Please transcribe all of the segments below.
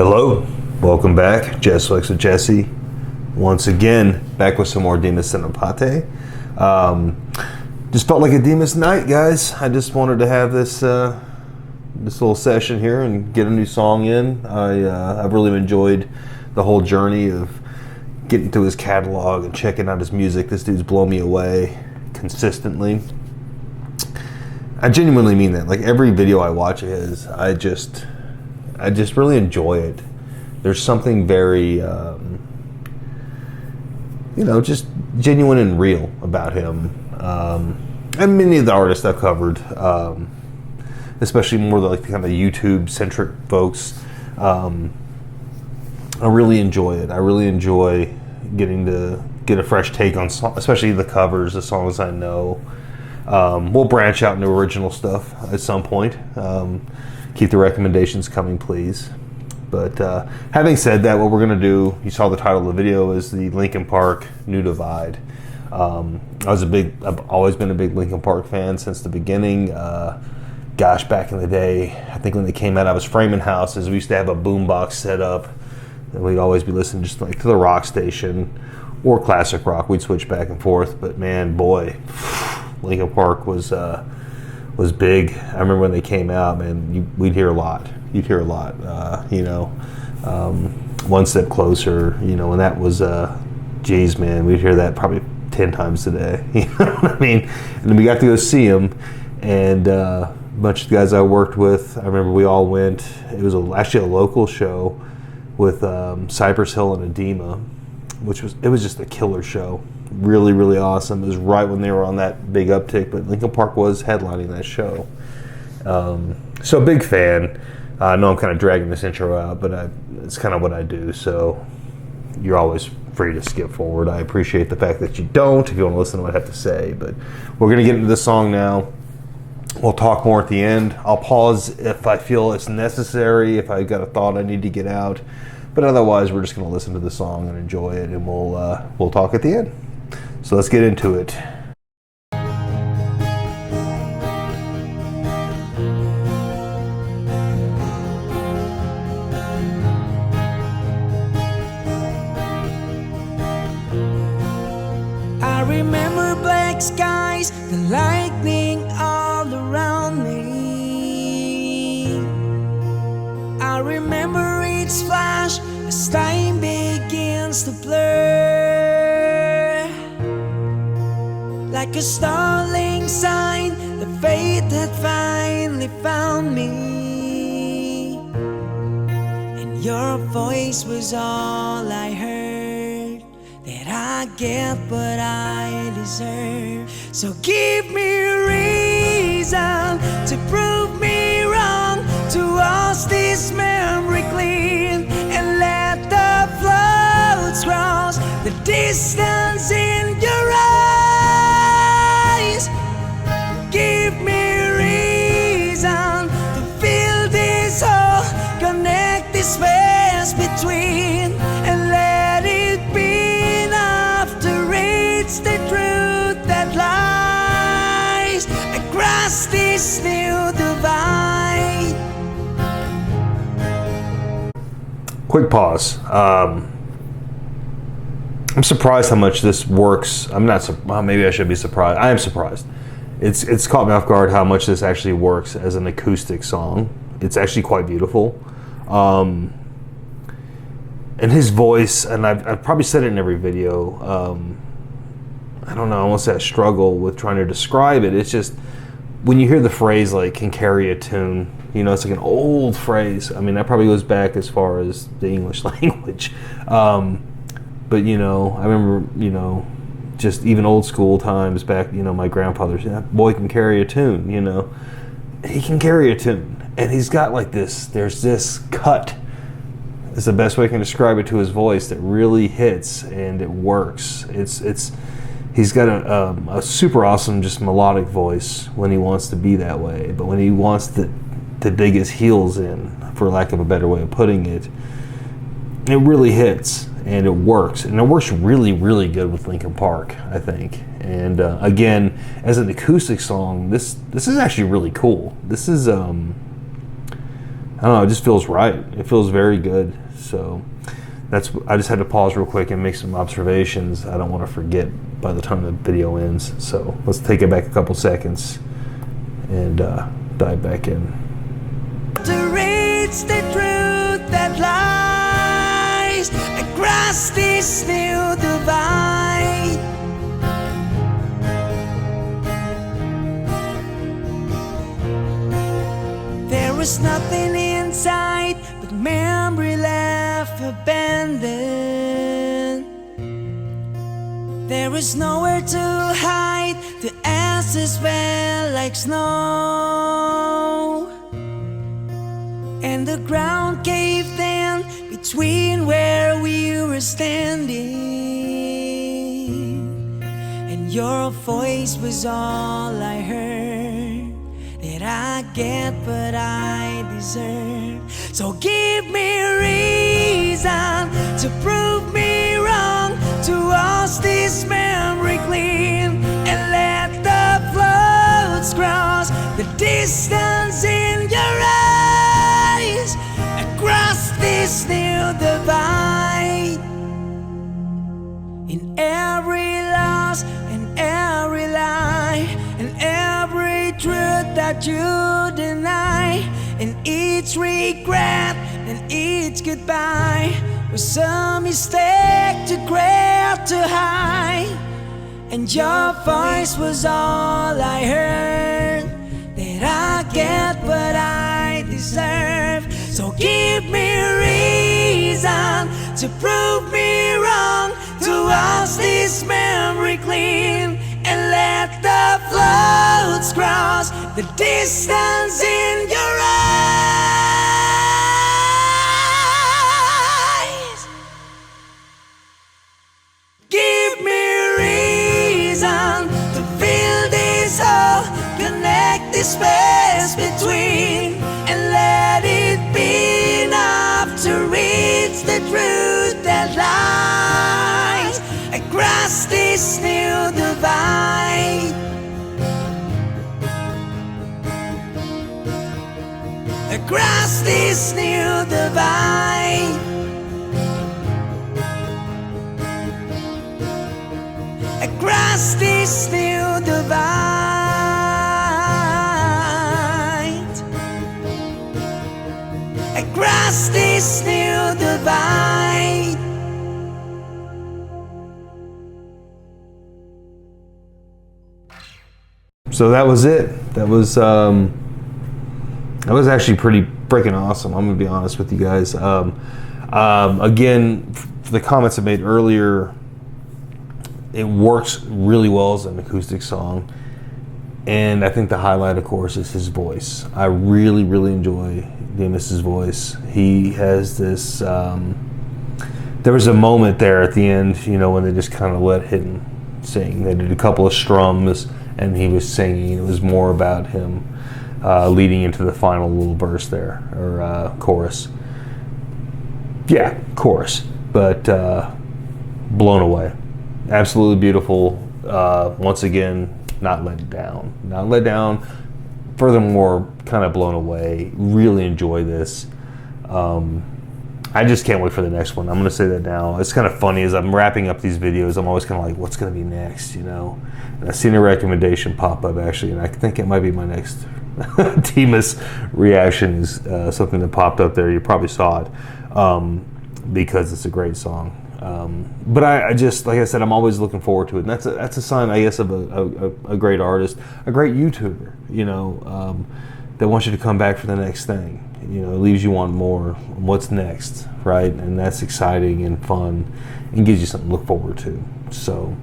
Hello, welcome back. Jess Flex with Jesse. Once again, back with some more Dimas Senopati. Just felt like a Dimas night, guys. I just wanted to have this little session here and get a new song in. I've really enjoyed the whole journey of getting through his catalog and checking out his music. This dude's blown me away consistently. I genuinely mean that. Like every video I watch of his, I just really enjoy it. There's something very, just genuine and real about him. And many of the artists I've covered, especially more like the kind of YouTube-centric folks, I really enjoy it. I really enjoy getting to get a fresh take on, especially the covers, the songs I know. We'll branch out into original stuff at some point. Keep the recommendations coming, please. But having said that, what we're going to do, you saw the title of the video, is the Linkin Park New Divide. I've always been a big Linkin Park fan since the beginning. Gosh, back in the day, I think when they came out, I was framing houses. We used to have a boombox set up, and we'd always be listening just like to the rock station or classic rock. We'd switch back and forth, but man, boy, Linkin Park was big. I remember when they came out, man, we'd hear a lot. You'd hear a lot, One Step Closer, when that was, geez, man, we'd hear that probably 10 times a day. You know what I mean? And then we got to go see him, and a bunch of the guys I worked with, I remember we all went. It was actually a local show with Cypress Hill and Dimas, it was just a killer show. Really, really awesome. It was right when they were on that big uptick, but Linkin Park was headlining that show. So big fan. I know I'm kind of dragging this intro out, but it's kind of what I do, so you're always free to skip forward. I appreciate the fact that you don't, if you want to listen to what I have to say, but we're going to get into this song now. We'll talk more at the end. I'll pause if I feel it's necessary, if I've got a thought I need to get out, but otherwise we're just going to listen to the song and enjoy it, and we'll talk at the end. So let's get into it. I remember black skies, the lightning all around me. I remember each flash as time begins to blur, like a stalling sign, the fate had finally found me. And your voice was all I heard, that I get what I deserve. So give me a reason to prove me wrong, to wash this memory clean, and let the floats cross the distance in your eyes. Give me a reason to fill this hole, connect this space between, and let it be enough to reach the truth that lies across this new divide. Quick pause. I'm surprised how much this works. I'm not. Well, maybe I should be surprised. I am surprised. It's caught me off guard how much this actually works as an acoustic song. It's actually quite beautiful. And his voice, and I've probably said it in every video. I don't know. I almost say I struggle with trying to describe it. It's just when you hear the phrase like "can carry a tune," it's like an old phrase. I mean, that probably goes back as far as the English language. But I remember, just even old school times back, my grandfather said, "That boy can carry a tune," He can carry a tune. And he's got like this, there's this cut, is the best way I can describe it, to his voice that really hits and it works. He's got a super awesome, just melodic voice when he wants to be that way. But when he wants to dig his heels in, for lack of a better way of putting it, it really hits. And it works, and it works really, really good with Linkin Park, I think. And again, as an acoustic song, this is actually really cool. This is I don't know, it just feels right. It feels very good. So I just had to pause real quick and make some observations I don't want to forget by the time the video ends. So let's take it back a couple seconds and dive back in. To reach the truth that lies across this new divide. There was nothing inside but memory left abandoned. There was nowhere to hide, the answers fell like snow. And the ground caved in between where we were standing. And your voice was all I heard, that I get what I deserve. So give me reason to prove me wrong, to wash this memory clean, and let the floods cross the distance in your eyes across this new divide. In every loss and every lie and every truth that you deny, and each regret and each goodbye was a mistake too great to hide. And your voice was all I heard, that I get what I deserve. So give me reason to prove me wrong, to wash this memory clean, and let the floods cross the distance in your eyes. Give me reason to fill this hole, connect the space between, and let it be enough to reach the truth that lies across this new divide. Across this new divide. Across this new divide. Across this new divide. So that was it. That was actually pretty freaking awesome. I'm gonna be honest with you guys. Again, for the comments I made earlier, it works really well as an acoustic song, and I think the highlight, of course, is his voice. I really, really enjoy Dimas' voice. He has this. There was a moment there at the end, when they just kind of let him sing. They did a couple of strums, and he was singing. It was more about him leading into the final little verse there, or chorus. Yeah, chorus. But blown away. Absolutely beautiful. Once again, not let down. Not let down. Furthermore, kind of blown away. Really enjoy this. I just can't wait for the next one. I'm going to say that now. It's kind of funny as I'm wrapping up these videos. I'm always kind of like, what's going to be next, And I've seen a recommendation pop up actually, and I think it might be my next Dimas reaction is something that popped up there. You probably saw it because it's a great song. But I just, like I said, I'm always looking forward to it, and that's a sign, I guess, of a great artist, a great YouTuber, that wants you to come back for the next thing. It leaves you wanting more. What's next, right? And that's exciting and fun, and gives you something to look forward to. So,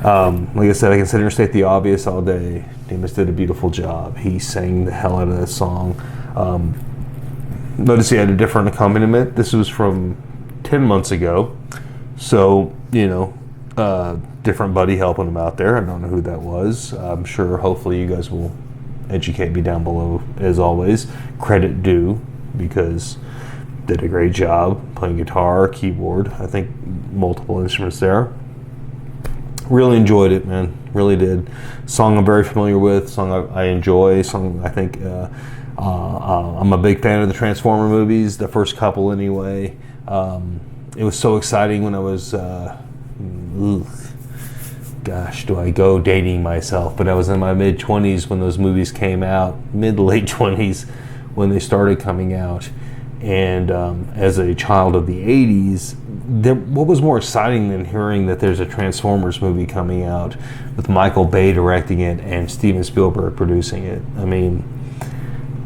like I said, I can sit here and state the obvious all day. Dimas did a beautiful job. He sang the hell out of that song. Notice he had a different accompaniment. This was from 10 months ago. So, different buddy helping him out there. I don't know who that was. I'm sure, hopefully, you guys will educate me down below, as always. Credit due, because did a great job playing guitar, keyboard, I think multiple instruments there. Really enjoyed it, man. Really did. Song I'm very familiar with, song I enjoy, song I think I'm a big fan of the Transformer movies, the first couple anyway. It was so exciting when I was, gosh, do I go dating myself? But I was in my mid-20s when those movies came out, mid to late 20s when they started coming out. And as a child of the 80s, what was more exciting than hearing that there's a Transformers movie coming out with Michael Bay directing it and Steven Spielberg producing it? I mean,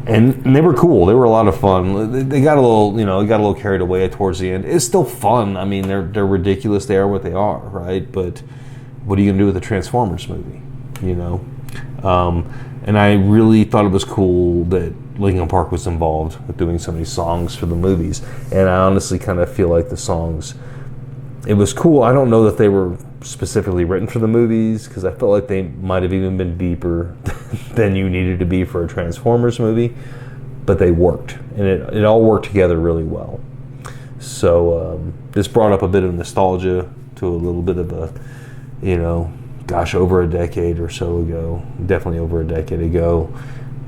and they were cool. They were a lot of fun. They got a little, they got a little carried away towards the end. It's still fun. I mean, they're ridiculous. They are what they are, right? But what are you gonna do with a Transformers movie? And I really thought it was cool that Linkin Park was involved with doing so many songs for the movies. And I honestly kind of feel like the songs, it was cool. I don't know that they were specifically written for the movies, because I felt like they might have even been deeper than you needed to be for a Transformers movie, but they worked, and it all worked together really well. So this brought up a bit of nostalgia to a little bit of a, gosh, over a decade or so ago, definitely over a decade ago,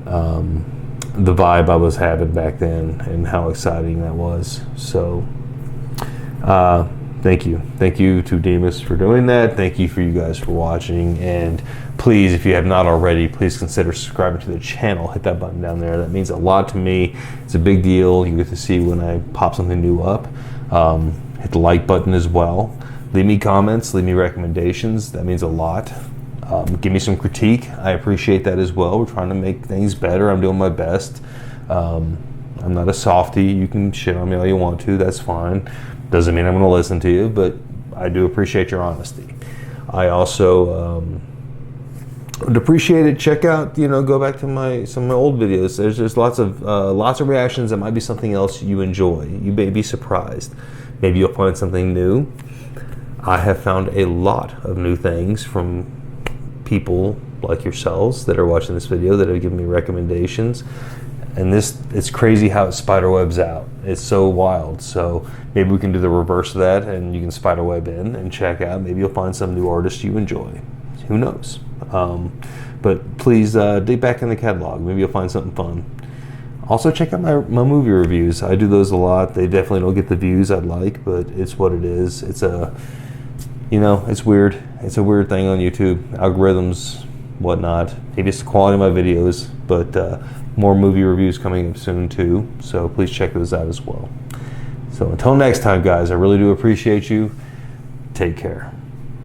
the vibe I was having back then and how exciting that was. So thank you to Dimas for doing that. Thank you for you guys for watching, and please, if you have not already, please consider subscribing to the channel. Hit that button down there. That means a lot to me. It's a big deal. You get to see when I pop something new up. Hit the like button as well. Leave me comments, leave me recommendations. That means a lot. Give me some critique. I appreciate that as well. We're trying to make things better. I'm doing my best. I'm not a softie. You can shit on me all you want to. That's fine. Doesn't mean I'm going to listen to you, but I do appreciate your honesty. I also would appreciate it. Check out, go back to some of my old videos. There's lots of reactions. That might be something else you enjoy. You may be surprised. Maybe you'll find something new. I have found a lot of new things from people like yourselves that are watching this video that have given me recommendations. And it's crazy how it spiderwebs out. It's so wild. So maybe we can do the reverse of that, and you can spiderweb in and check out. Maybe you'll find some new artists you enjoy. Who knows? But please dig back in the catalog. Maybe you'll find something fun. Also, check out my movie reviews. I do those a lot. They definitely don't get the views I'd like, but it's what it is. It's it's weird. It's a weird thing on YouTube. Algorithms, whatnot. Maybe it's the quality of my videos, but more movie reviews coming up soon too. So please check those out as well. So until next time, guys, I really do appreciate you. Take care.